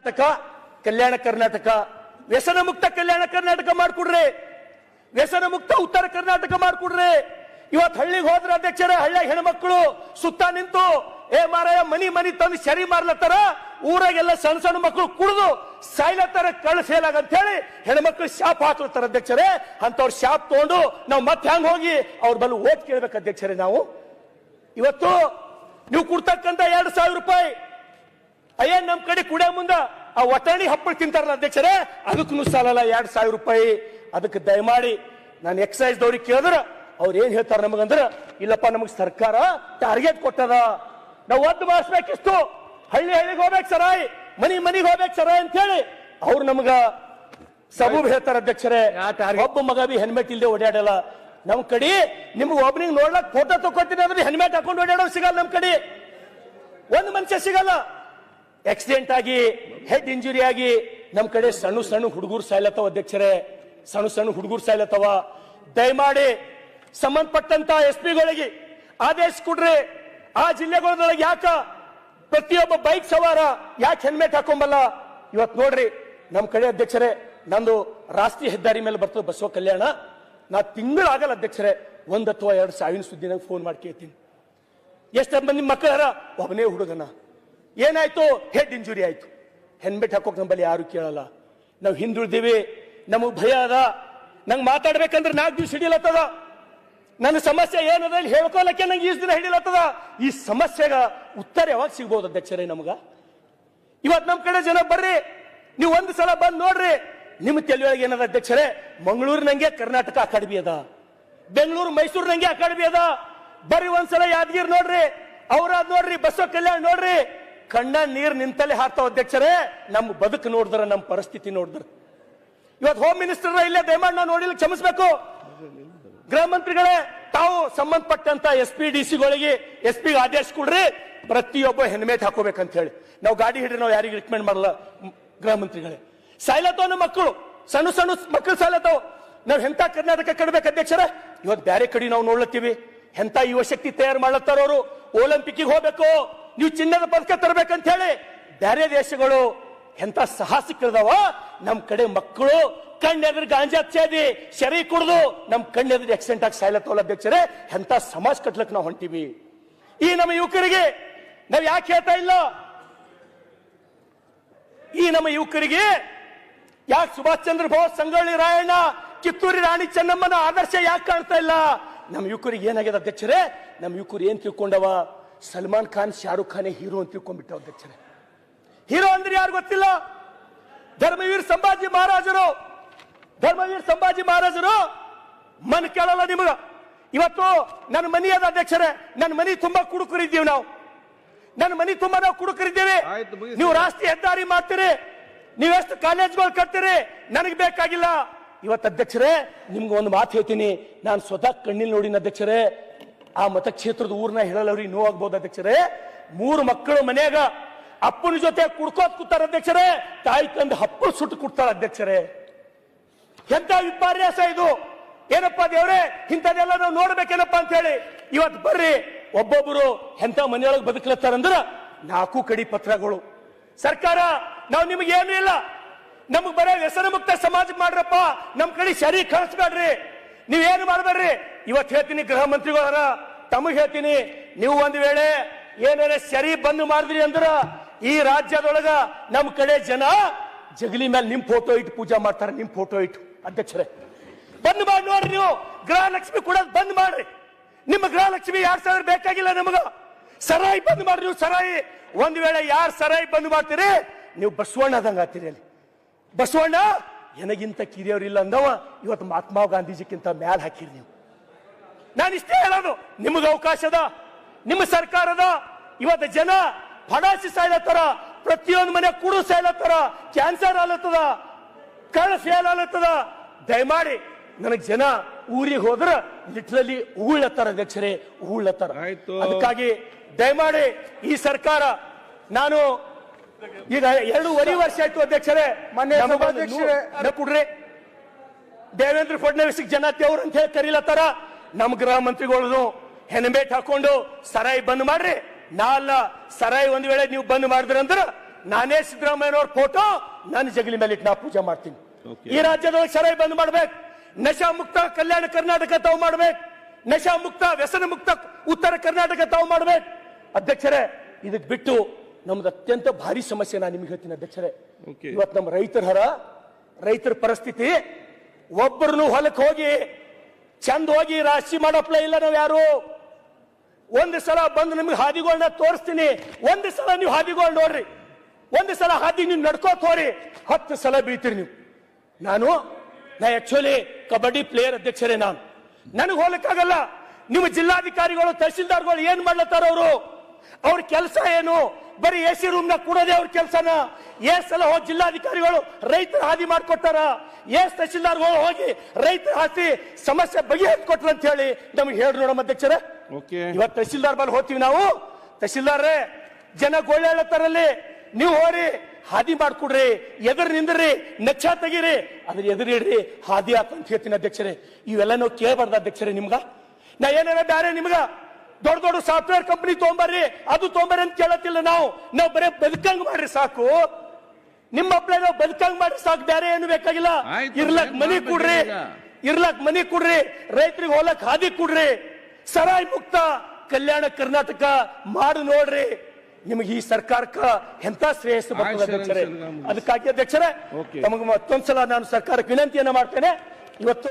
ಕರ್ನಾಟಕ, ಕಲ್ಯಾಣ ಕರ್ನಾಟಕ, ವ್ಯಸನ ಮುಕ್ತ ಕಲ್ಯಾಣ ಕರ್ನಾಟಕ ಮಾಡ್ಕೊಡ್ರಿ, ವ್ಯಸನ ಮುಕ್ತ ಉತ್ತರ ಕರ್ನಾಟಕ ಮಾಡ್ಕೊಡ್ರಿ. ಇವತ್ತು ಹಳ್ಳಿಗೆ ಹೋದ್ರ ಅಧ್ಯಕ್ಷರೇ, ಹಳ್ಳಿಯ ಹೆಣ್ಮಕ್ಳು ಸುತ್ತ ನಿಂತು ಏ ಮಾರಾಯ ಮನಿ ಮನಿ ತಂದು ಶರಿ ಮಾರ್ಲತ್ತಾರ, ಊರಾಗೆಲ್ಲ ಸಣ್ಣ ಸಣ್ಣ ಮಕ್ಕಳು ಕುಡಿದು ಸಾಯ್ಲತ್ತಾರ, ಕಳ್ಳ ಸೇಲಾಗ ಅಂತ ಹೇಳಿ ಹೆಣ್ಮಕ್ಳು ಶಾಪ್ ಹಾಕ್ಲತ್ತಾರ ಅಧ್ಯಕ್ಷರೇ. ಅಂತವ್ರ ಶಾಪ್ ತಗೊಂಡು ನಾವು ಮತ್ತೆ ಹ್ಯಾಂಗ ಹೋಗಿ ಅವ್ರ ಬಲ್ಲ ಓಟ್ ಕೇಳ್ಬೇಕು ಅಧ್ಯಕ್ಷರೇ. ನಾವು ಇವತ್ತು ನೀವು ಕೊಡ್ತಕ್ಕಂತ 2,000 ರೂಪಾಯಿ ಅಯ್ಯನ್ ನಮ್ ಕಡೆ ಕುಡಿಯ ಮುಂದ ಆ ಒಟಾಣಿ ಹಪ್ಪಳ ತಿಂತಾರಲ್ಲ ಅಧ್ಯಕ್ಷರೇ, ಅದಕ್ಕೂ ಸಾಲಲ್ಲ 2,000 ರೂಪಾಯಿ. ಅದಕ್ಕೆ ದಯಮಾಡಿ ನಾನು ಎಕ್ಸೈಸ್ ದವ್ರಿಗೆ ಕೇಳಿದ್ರ ಅವ್ರು ಏನ್ ಹೇಳ್ತಾರ ನಮಗಂದ್ರ, ಇಲ್ಲಪ್ಪ ನಮಗ್ ಸರ್ಕಾರ ಟಾರ್ಗೆಟ್ ಕೊಟ್ಟದ, ನಾವು ಒದ್ದು ಮಾಡಿಸ್ಬೇಕಿಷ್ಟು, ಹಳ್ಳಿ ಹಳ್ಳಿಗೆ ಹೋಗ್ಬೇಕು ಸರಾಯ್, ಮನಿ ಮನಿಗೆ ಹೋಗ್ಬೇಕು ಸರಾಯ್ ಅಂತ ಹೇಳಿ ಅವ್ರು ನಮಗ ಸಬೂಬ್ ಹೇಳ್ತಾರ ಅಧ್ಯಕ್ಷರೇ. ಒಬ್ಬ ಮಗ ಬಿ ಹೆಲ್ಮೆಟ್ ಇಲ್ಲದೆ ಓಡಾಡಲ್ಲ ನಮ್ ಕಡೆ. ನಿಮ್ಗೆ ಒಬ್ಬನಿಗೆ ನೋಡ್ಲಕ್ ಫೋಟೋ ತಗೋತೀನಿ ಅಂದ್ರೆ ಹೆಲ್ಮೆಟ್ ಹಾಕೊಂಡು ಓಡಾಡೋ ಸಿಗಲ್ಲ ನಮ್ ಕಡೆ, ಒಂದು ಮನುಷ್ಯ ಸಿಗಲ್ಲ. ಆಕ್ಸಿಡೆಂಟ್ ಆಗಿ ಹೆಡ್ ಇಂಜುರಿ ಆಗಿ ನಮ್ ಕಡೆ ಸಣ್ಣ ಸಣ್ಣ ಹುಡುಗರು ಸಾಯ್ಲತ್ತವ ಅಧ್ಯಕ್ಷರೇ, ಸಣ್ಣ ಸಣ್ಣ ಹುಡುಗರು ಸಾಯ್ಲತ್ತವ. ದಯಮಾಡಿ ಸಂಬಂಧಪಟ್ಟಂತ SP ಗಳಿಗೆ ಆದೇಶ ಕೊಡ್ರಿ. ಆ ಜಿಲ್ಲೆಗಳೊಳಗೆ ಯಾಕ ಪ್ರತಿಯೊಬ್ಬ ಬೈಕ್ ಸವಾರ ಯಾಕೆ ಹೆಲ್ಮೆಟ್ ಹಾಕೊಂಬಲ್ಲ? ಇವತ್ತು ನೋಡ್ರಿ ನಮ್ ಕಡೆ ಅಧ್ಯಕ್ಷರೇ, ನಂದು ರಾಷ್ಟ್ರೀಯ ಹೆದ್ದಾರಿ ಮೇಲೆ ಬರ್ತದೆ ಬಸವ ಕಲ್ಯಾಣ. ನಾ ತಿಂಗಳಾಗಲ್ಲ ಅಧ್ಯಕ್ಷರೇ, 1 ಅಥವಾ 2 ಸಾವಿನ ಸುದ್ದಿ ನಂಗೆ ಫೋನ್ ಮಾಡಿ ಕೇಳ್ತೀನಿ. ಎಷ್ಟು ಮಂದಿ ಮಕ್ಕಳಾರ, ಒಬ್ಬನೇ ಹುಡುಗನ ಏನಾಯ್ತು, ಹೆಡ್ ಇಂಜುರಿ ಆಯ್ತು, ಹೆಲ್ಮೆಟ್ ಹಾಕೋಕ್ ನಮ್ಮಲ್ಲಿ ಯಾರು ಕೇಳಲ್ಲ. ನಾವು ಹಿಂದುಳಿದೀವಿ, ನಮಗ್ ಭಯ ಅದ, ನಂಗೆ ಮಾತಾಡ್ಬೇಕಂದ್ರೆ 4 ದಿವಸ ಹಿಡಿಲತ್ತದ. ನನ್ನ ಸಮಸ್ಯೆ ಏನದ ಇಲ್ಲಿ ಹೇಳ್ಕೊಳಕ್ಕೆ ನಂಗೆ 20 ದಿನ ಹಿಡಿಲತ್ತದ. ಈ ಸಮಸ್ಯೆಗ ಉತ್ತರ ಯಾವಾಗ ಸಿಗ್ಬೋದು ಅಧ್ಯಕ್ಷರೇ ನಮಗ? ಇವತ್ತು ನಮ್ ಕಡೆ ಜನ ಬರ್ರಿ, ನೀವು ಒಂದು ಸಲ ಬಂದ್ ನೋಡ್ರಿ, ನಿಮ್ಮ ತಲೆಯೊಳಗೆ ಏನದ ಅಧ್ಯಕ್ಷರೇ, ಮಂಗಳೂರು ನಂಗೆ ಕರ್ನಾಟಕ ಅಕಾಡೆಮಿ ಅದ, ಬೆಂಗಳೂರು ಮೈಸೂರು ನಂಗೆ ಅಕಾಡೆಮಿ ಅದ. ಬರ್ರಿ ಒಂದ್ಸಲ ಯಾದಗಿರಿ ನೋಡ್ರಿ, ಔರಾದ್ ನೋಡ್ರಿ, ಬಸವ ಕಲ್ಯಾಣ ನೋಡ್ರಿ, ಕಣ್ಣ ನೀರ್ ನಿಂತಲ್ಲೇ ಹಾಕ್ತಾವ ಅಧ್ಯಕ್ಷರೇ. ನಮ್ಮ ಬದುಕು ನೋಡಿದ್ರ, ನಮ್ಮ ಪರಿಸ್ಥಿತಿ ನೋಡಿದ್ರ. ಇವತ್ತು ಹೋಮ್ ಮಿನಿಸ್ಟರ್ ಇಲ್ಲೇ ದಯಮಾಡಿ ನಾವು ನೋಡಿಲ್ಲ, ಕ್ಷಮಿಸಬೇಕು. ಗೃಹ ಮಂತ್ರಿಗಳೇ, ತಾವು ಸಂಬಂಧಪಟ್ಟಂತ SP-DC-ಗಳಿಗೆ SP ಆದೇಶ ಕೊಡ್ರಿ, ಪ್ರತಿಯೊಬ್ಬ ಹೆಲ್ಮೆಟ್ ಹಾಕೋಬೇಕಂತ ಹೇಳಿ. ನಾವು ಗಾಡಿ ಹಿಡ್ರಿ, ನಾವು ಯಾರಿಗೆ ರಿಕಮೆಂಡ್ ಮಾಡಲ್ಲ. ಗೃಹ ಮಂತ್ರಿಗಳೇ, ಸಾಯ್ಲತ್ತವ ನಮ್ಮ ಮಕ್ಕಳು, ಸಣ್ಣ ಸಣ್ಣ ಮಕ್ಕಳು ಸಾಯ್ಲತ್ತವ. ನಾವ್ ಎಂತ ಕರ್ನಾಟಕ ಕಡ್ಬೇಕು ಅಧ್ಯಕ್ಷರೇ? ಇವತ್ತು ಬೇರೆ ಕಡೆ ನಾವು ನೋಡ್ಲತ್ತೀವಿ, ಎಂತ ಯುವ ಶಕ್ತಿ ತಯಾರು ಮಾಡ್ಲತ್ತಾರ ಅವರು. ಒಲಿಂಪಿಕ್ಗೆ ಹೋಗ್ಬೇಕು, ನೀವು ಚಿನ್ನದ ಪದಕ ತರಬೇಕಂತ ಹೇಳಿ ಬೇರೆ ದೇಶಗಳು ಎಂತ ಸಾಹಸಿಕರದವ. ನಮ್ ಕಡೆ ಮಕ್ಕಳು ಕಣ್ಣೆದ್ರ ಗಾಂಜಾ ಸೇದಿ ಶರೀ ಕುಡ್ದು ನಮ್ ಕಣ್ಣೆದ್ರ ಆಕ್ಸಿಡೆಂಟ್ ಆಗಿ ಸಾಯ್ಲತ್ತವಲ್ಲ ಅಧ್ಯಕ್ಷರೇ. ಎಂತ ಸಮಾಜ ಕಟ್ಲಕ್ ನಾವು ಹೊಂಟಿವಿ. ಈ ನಮ್ಮ ಯುವಕರಿಗೆ ನಾವ್ ಯಾಕೆ ಹೇಳ್ತಾ ಇಲ್ಲ? ಈ ನಮ್ಮ ಯುವಕರಿಗೆ ಯಾಕೆ ಸುಭಾಷ್ ಚಂದ್ರ ಬೋಸ್, ಸಂಗೊಳ್ಳಿ ರಾಯಣ್ಣ, ಕಿತ್ತೂರಿ ರಾಣಿ ಚೆನ್ನಮ್ಮನ ಆದರ್ಶ ಯಾಕೆ ಕಾಣ್ತಾ ಇಲ್ಲ? ನಮ್ಮ ಯುವಕರಿಗೆ ಏನಾಗಿದೆ ಅಧ್ಯಕ್ಷರೇ? ನಮ್ಮ ಯುವಕರು ಏನ್ ತಿಳ್ಕೊಂಡವ, ಸಲ್ಮಾನ್ ಖಾನ್, ಶಾರುಖ್ ಖಾನ್ ಹೀರೋ ಅಂತ ತಿಳ್ಕೊಂಡ್ಬಿಟ್ಟ ಅಧ್ಯಕ್ಷರೇ. ಹೀರೋ ಅಂದ್ರೆ ಯಾರು ಗೊತ್ತಿಲ್ಲ. ಧರ್ಮವೀರ್ ಸಂಭಾಜಿ ಮಹಾರಾಜರು ಮನ್ ಕೇಳಲ್ಲ ನಿಮಗ. ಇವತ್ತು ನನ್ನ ಮನಿ ಅದ ಅಧ್ಯಕ್ಷರೇ, ನನ್ನ ಮನಿ ತುಂಬಾ ಕುಡುಕರಿದ್ದೀವಿ ನಾವು, ನನ್ನ ಮನಿ ತುಂಬಾ ನಾವು ಕುಡುಕರಿದ್ದೀವಿ. ನೀವು ರಾಷ್ಟ್ರೀಯ ಹೆದ್ದಾರಿ ಮಾಡ್ತೀರಿ, ನೀವೆಷ್ಟು ಕಾಲೇಜ್ಗಳು ಕಟ್ತೀರಿ, ನನಗೆ ಬೇಕಾಗಿಲ್ಲ. ಇವತ್ತು ಅಧ್ಯಕ್ಷರೇ ನಿಮ್ಗೆ ಒಂದು ಮಾತು ಹೇಳ್ತೀನಿ, ನಾನು ಸ್ವತಃ ಕಣ್ಣಿಲ್ ನೋಡಿನ ಅಧ್ಯಕ್ಷರೇ. ಆ ಮತಕ್ಷೇತ್ರದ ಊರ್ನ ಹೇಳಲ್ಲವ್ರಿಗೆ ನೋವಾಗ್ಬೋದು ಅಧ್ಯಕ್ಷರೇ. 3 ಮಕ್ಕಳು ಮನೆಯಾಗ ಅಪ್ಪನ ಜೊತೆ ಕುಡ್ಕೋತ್ ಕೂತಾರ ಅಧ್ಯಕ್ಷರೇ, ತಾಯಿ ತಂದು ಹಪ್ಪಳು ಸುಟ್ಟು ಕೊಡ್ತಾರ ಅಧ್ಯಕ್ಷರೇ. ಎಂತ ವಿಪರ್ಯಾಸ ಇದು! ಏನಪ್ಪಾ ದೇವ್ರೆ, ಇಂಥದೆಲ್ಲ ನಾವು ನೋಡ್ಬೇಕೇನಪ್ಪ ಅಂತ ಹೇಳಿ. ಇವತ್ತು ಬರ್ರಿ, ಒಬ್ಬೊಬ್ಬರು ಎಂತ ಮನೆಯೊಳಗೆ ಬದುಕಲತ್ತಾರಂದ್ರ 4 ಕಡಿ ಪತ್ರಗಳು. ಸರ್ಕಾರ, ನಾವು ನಿಮಗೆ ಏನು ಇಲ್ಲ, ನಮಗ್ ಬರೋ ವ್ಯಸನ ಮುಕ್ತ ಸಮಾಜ ಮಾಡ್ರಪ್ಪ, ನಮ್ ಕಡೆ ಶರೀರ ಕಳಿಸ್ಬೇಡ್ರಿ, ನೀವೇನು ಮಾಡ್ಬೇಡ್ರಿ. ಇವತ್ತು ಹೇಳ್ತೀನಿ ಗೃಹ ಮಂತ್ರಿಗಳ ತಮಗ್ ಹೇಳ್ತೀನಿ, ನೀವು ಒಂದ್ ವೇಳೆ ಏನಾರ ಶರೀ ಬಂದ್ ಮಾಡಿದ್ರಿ ಅಂದ್ರ ಈ ರಾಜ್ಯದೊಳಗ ನಮ್ ಕಡೆ ಜನ ಜಗಲಿ ಮೇಲೆ ನಿಮ್ ಫೋಟೋ ಇಟ್ಟು ಪೂಜಾ ಮಾಡ್ತಾರೆ, ನಿಮ್ ಫೋಟೋ ಇಟ್ಟು. ಅಧ್ಯಕ್ಷರೇ ಬಂದ್ ಮಾಡಿ ನೋಡ್ರಿ, ನೀವು ಗೃಹಲಕ್ಷ್ಮಿ ಕೊಡೋದು ಬಂದ್ ಮಾಡ್ರಿ. ನಿಮ್ಮ ಗೃಹಲಕ್ಷ್ಮಿ 2,000 ಬೇಕಾಗಿಲ್ಲ ನಮಗ. ಸರಾಯಿ ಬಂದ್ ಮಾಡ್ರಿ ನೀವು, ಸರಾಯಿ. ಒಂದ್ ವೇಳೆ ಯಾರು ಸರಾಯಿ ಬಂದ್ ಮಾಡ್ತೀರಿ, ನೀವು ಬಸವಣ್ಣದಂಗ ಆತೀರಿ. ಅಲ್ಲಿ ಬಸವಣ್ಣ ನನಗಿಂತ ಕಿರಿಯವ್ರಿಲ್ಲ ಅಂದವ, ಇವತ್ತು ಮಹಾತ್ಮ ಗಾಂಧೀಜಿಕ್ಕಿಂತ ಮ್ಯಾಲ್ ಹಾಕಿರಿ ನೀವು. ನಾನು ಇಷ್ಟೇ ಹೇಳೋದು, ನಿಮಗೆ ಅವಕಾಶದ, ನಿಮ್ಮ ಸರ್ಕಾರದ. ಇವತ್ತು ಜನ ಫಡಾಸಿ ಸಾಯ್ಲತ್ತಾರ, ಪ್ರತಿಯೊಂದು ಮನೆ ಕುಡು ಸಾಯ್ಲತ್ತಾರ, ಕ್ಯಾನ್ಸರ್ ಆಲತ್ತದ, ಕಳ್ಳ ಫೇಲ್ ಆಲತ್ತದ. ದಯಮಾಡಿ ನನಗೆ ಜನ ಊರಿಗೆ ಹೋದ್ರ ಲಿಟ್ರಲಿ ಉಗುಳತ್ತಾರ ಅಧ್ಯಕ್ಷರೇ, ಉಗುಳತ್ತಾರ. ಅದಕ್ಕಾಗಿ ದಯಮಾಡಿ ಈ ಸರ್ಕಾರ, ನಾನು ಈಗ 2.5 ವರ್ಷ ಆಯ್ತು ಅಧ್ಯಕ್ಷರೇ, ಕೊಡ್ರಿ ದೇವೇಂದ್ರ ಫಡ್ನವೀಸ್ ಜನ ದೇವ್ರು ಅಂತ ಹೇಳಿ ಕರೀಲತ್ತಾರ. ನಮ್ ಗೃಹ ಮಂತ್ರಿಗಳು ಹೆಲ್ಮೆಟ್ ಹಾಕೊಂಡು ಸರಾಯಿ ಬಂದ್ ಮಾಡ್ರಿ. ನಾ ಅಲ್ಲ, ಸರಾಯಿ ಒಂದ್ ವೇಳೆ ನೀವು ಬಂದ್ ಮಾಡಿದ್ರಂದ್ರ ನಾನೇ ಸಿದ್ದರಾಮಯ್ಯನವ್ರ ಫೋಟೋ ನನ್ನ ಜಗಲಿ ಮೇಲೆ ಇಟ್ಟು ನಾ ಪೂಜೆ ಮಾಡ್ತೀನಿ. Okay. ಈ ರಾಜ್ಯದೊಳಗೆ ಸರಾಯಿ ಬಂದ್ ಮಾಡ್ಬೇಕು, ನಶಾ ಮುಕ್ತ ಕಲ್ಯಾಣ ಕರ್ನಾಟಕ ತಾವು ಮಾಡ್ಬೇಕು, ನಶಾ ಮುಕ್ತ ವ್ಯಸನ ಮುಕ್ತ ಉತ್ತರ ಕರ್ನಾಟಕ ತಾವು ಮಾಡ್ಬೇಕು. ಅಧ್ಯಕ್ಷರೇ, ಇದಕ್ ಬಿಟ್ಟು ನಮ್ದು ಅತ್ಯಂತ ಭಾರಿ ಸಮಸ್ಯೆ ನಾನು ನಿಮ್ಗೆ ಹೇಳ್ತೀನಿ ಅಧ್ಯಕ್ಷರೇ. Okay. ಇವತ್ತು ನಮ್ಮ ರೈತರ ಪರಿಸ್ಥಿತಿ, ಒಬ್ಬರನ್ನು ಹೊಲಕ್ಕೆ ಹೋಗಿ ಚಂದ ಹೋಗಿ ರಾಶಿ ಮಾಡಪ್ಲೇ ಇಲ್ಲ ನಾವು ಯಾರು. ಒಂದು ಸಲ ಬಂದು ನಿಮ್ಗೆ ಹಾದಿಗಳನ್ನ ತೋರಿಸ್ತೀನಿ, ಒಂದು ಸಲ ನೀವು ಹಾದಿಗಳು ನೋಡ್ರಿ, ಒಂದು ಸಲ ಹಾದಿ ನೀವು ನಡ್ಕೋತ ಹೋರಿ, 10 ಸಲ ಬೀಳ್ತೀರಿ ನೀವು. ನಾ ಆಕ್ಚುಲಿ ಕಬಡ್ಡಿ ಪ್ಲೇಯರ್ ಅಧ್ಯಕ್ಷರೇ. ನನಗೆ ಹೋಗ್ಲಿಕ್ಕಾಗಲ್ಲ. ನಿಮ್ಮ ಜಿಲ್ಲಾಧಿಕಾರಿಗಳು ತಹಸೀಲ್ದಾರ್ಗಳು ಏನ್ ಮಾಡ್ಲತ್ತಾರ, ಅವ್ರ ಕೆಲಸ ಏನು? ಬರೀ ಎಸಿ ರೂಮ್ ನ ಕೂಡೋದೇ ಅವ್ರ ಕೆಲಸನ? ಸಲ ಹೋಗಿ ಜಿಲ್ಲಾಧಿಕಾರಿಗಳು ರೈತರ ಹಾದಿ ಮಾಡ್ಕೊಟ್ಟಾರ? ತಹಸೀಲ್ದಾರ್ಗಳು ಹೋಗಿ ರೈತರ ಹಾದಿ ಸಮಸ್ಯೆ ಬಗೆಹರಿಸ್ಕೊಟ್ರ ಅಂತ ಹೇಳಿ ನಮ್ಗೆ ಹೇಳಿ ನೋಡಮ್ಮ ಅಧ್ಯಕ್ಷರೇ. ಇವತ್ತು ತಹಸೀಲ್ದಾರ್ ಬಲ್ಲಿ ಹೋಗ್ತೀವಿ ನಾವು, ತಹಸೀಲ್ದಾರ್ರೇ ಜನ ಗೋಳೆ ಹೇಳತ್ತಾರಲ್ಲಿ, ನೀವು ಹೋರಿ ಹಾದಿ ಮಾಡ್ಕೊಡ್ರಿ, ಎದುರು ನಿಂದ್ರಿ, ನಚ್ಚ ತೆಗೀರಿ, ಅದ್ರ ಎದುರಿಡ್ರಿ, ಹಾದಿ ಆತ ಅಂತ ಹೇಳ್ತೀನಿ ಅಧ್ಯಕ್ಷರೇ. ಇವೆಲ್ಲ ನಾವು ಕೇಳಬಾರ್ದು ಅಧ್ಯಕ್ಷರೇ. ನಾ ಏನಾರ ಬ್ಯಾರೆ ನಿಮ್ಗ ದೊಡ್ಡ ಸಾಫ್ಟ್ವೇರ್ ಕಂಪನಿ ತೊಗೊಂಬರ್ರಿ, ಅದು ತೊಗೊಂಬರ್ರಿ ಅಂತ ಕೇಳತ್ತಿಲ್ಲ. ನಾವು ಬರೀ ಬದುಕಂಗ್ ಮಾಡ್ರಿ ಸಾಕು. ನಿಮ್ಮ ಅಪ್ಲೈ ನಾವು ಬದುಕಂಗ್ ಮಾಡ್ರಿ ಸಾಕು, ಬೇರೆ ಏನು ಬೇಕಾಗಿಲ್ಲ. ಇರ್ಲಕ್ ಮನಿ ಕೊಡ್ರಿ, ರೈತರಿಗೆ ಹೋಲಕ್ ಹಾದಿ ಕೊಡ್ರಿ, ಸರಾಯಿ ಮುಕ್ತ ಕಲ್ಯಾಣ ಕರ್ನಾಟಕ ಮಾಡಿ ನೋಡ್ರಿ. ನಿಮಗೆ ಈ ಸರ್ಕಾರಕ್ಕ ಎಂತ ಶ್ರೇಯಸ್ಸು ಬರ್ತದೆ ಅಧ್ಯಕ್ಷರೇ. ಅದಕ್ಕಾಗಿ ಅಧ್ಯಕ್ಷರೇ, ತಮಗೆ ಮತ್ತೊಂದ್ಸಲ ನಾನು ಸರ್ಕಾರಕ್ಕೆ ವಿನಂತಿಯನ್ನ ಮಾಡ್ತೇನೆ. ಇವತ್ತು